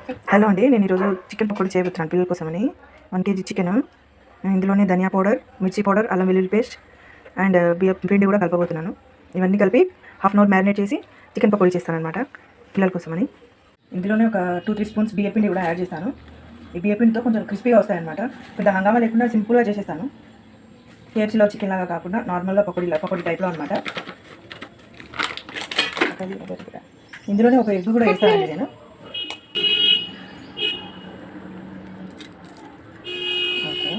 Hello అండి, నేను ఈరోజు చికెన్ పకోడీ చేయబోతున్నాను పిల్లల కోసమని. 1 kg చికెన్, ఇందులోనే ధనియా పౌడర్, మిర్చి పౌడర్, అల్లం వెల్లుల్లి పేస్ట్ అండ్ బియ్యం పిండి కూడా కలపబోతున్నాను. ఇవన్నీ కలిపి హాఫ్ అన్ అవర్ మ్యారినేట్ చేసి చికెన్ పకోడీ చేస్తాను అనమాట పిల్లల కోసమని. ఇందులోనే ఒక 2-3 స్పూన్స్ బియ్య పిండి కూడా యాడ్ చేస్తాను. ఈ బియ్య పిండితో కొంచెం క్రిస్పీగా వస్తాయన్నమాట. పెద్ద హంగామా లేకుండా సింపుల్గా చేసేస్తాను. కేఎఫ్సీలో చికెన్ లాగా కాకుండా నార్మల్గా పకోడీ టైప్లో అనమాట. ఇందులోనే ఒక ఎగ్ కూడా వేస్తానండి నేను. ఓకే,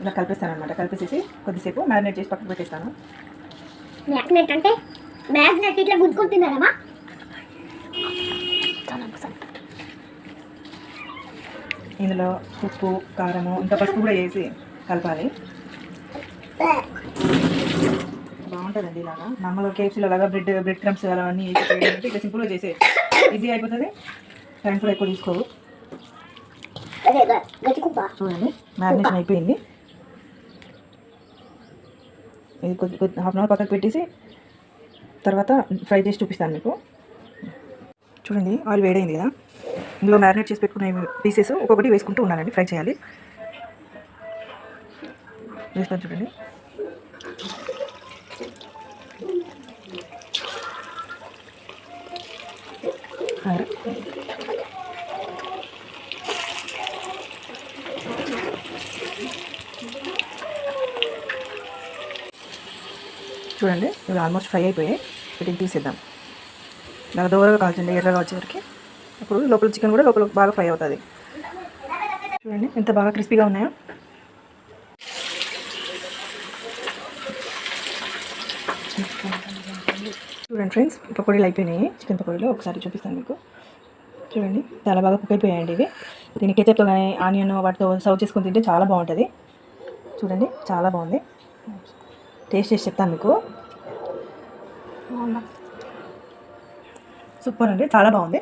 ఇలా కలిపిస్తాను అనమాట. కలిపేసేసి కొద్దిసేపు మ్యారినేట్ చేసి పక్కకు పెట్టేస్తాను. మ్యాగ్నెట్ అంటే మ్యాగ్నెట్ ఇట్లా గుద్దుకుంటున్నారమ్మా. ఇందులో ఉప్పు, కారము, ఇంకా పసుపు కూడా వేసి కలపాలి. బాగుంటుందండి ఇలాగా. నార్మల్గా కేఎఫ్సీలో అలాగా బ్రెడ్ క్రమ్స్ అవన్నీ వేసి చేయడానికి ఇట్లా సింపుల్గా చేసే ఈజీ అయిపోతుంది. టైం కూడా ఎక్కువ తీసుకోవు. చూడండి, మ్యారినేషన్ అయిపోయింది. ఇది కొద్ది హాఫ్ అన్ అవర్ పక్కకు పెట్టేసి తర్వాత ఫ్రై చేసి చూపిస్తాను మీకు. చూడండి, ఆయిల్ వేడైంది కదా. ఇందులో మ్యారినేట్ చేసి పెట్టుకునే పీసెస్ ఒక్కొక్కటి వేసుకుంటూ ఉన్నానండి. ఫ్రై చేయాలి. వేస్తాను చూడండి. చూడండి, ఇవి ఆల్మోస్ట్ ఫ్రై అయిపోయాయి. వీటిని తీసేద్దాం. ఇలా దూరంగా కాల్చండి, ఎర్రగా వచ్చేసరికి. అప్పుడు లోపల చికెన్ కూడా లోపల బాగా ఫ్రై అవుతుంది. చూడండి ఎంత బాగా క్రిస్పీగా ఉన్నాయో. చూడండి ఫ్రెండ్స్, పకోడీలు అయిపోయినాయి. చికెన్ పకోడీలు ఒకసారి చూపిస్తాను మీకు. చూడండి, చాలా బాగా కుక్ అయిపోయాయండి ఇవి. దీన్ని కెచప్తో కానీ ఆనియన్ వాటితో సర్వ్ చేసుకొని తింటే చాలా బాగుంటుంది. చూడండి, చాలా బాగుంది. టేస్ట్ చేసి చెప్తాను మీకు. సూపర్ అండి, చాలా బాగుంది.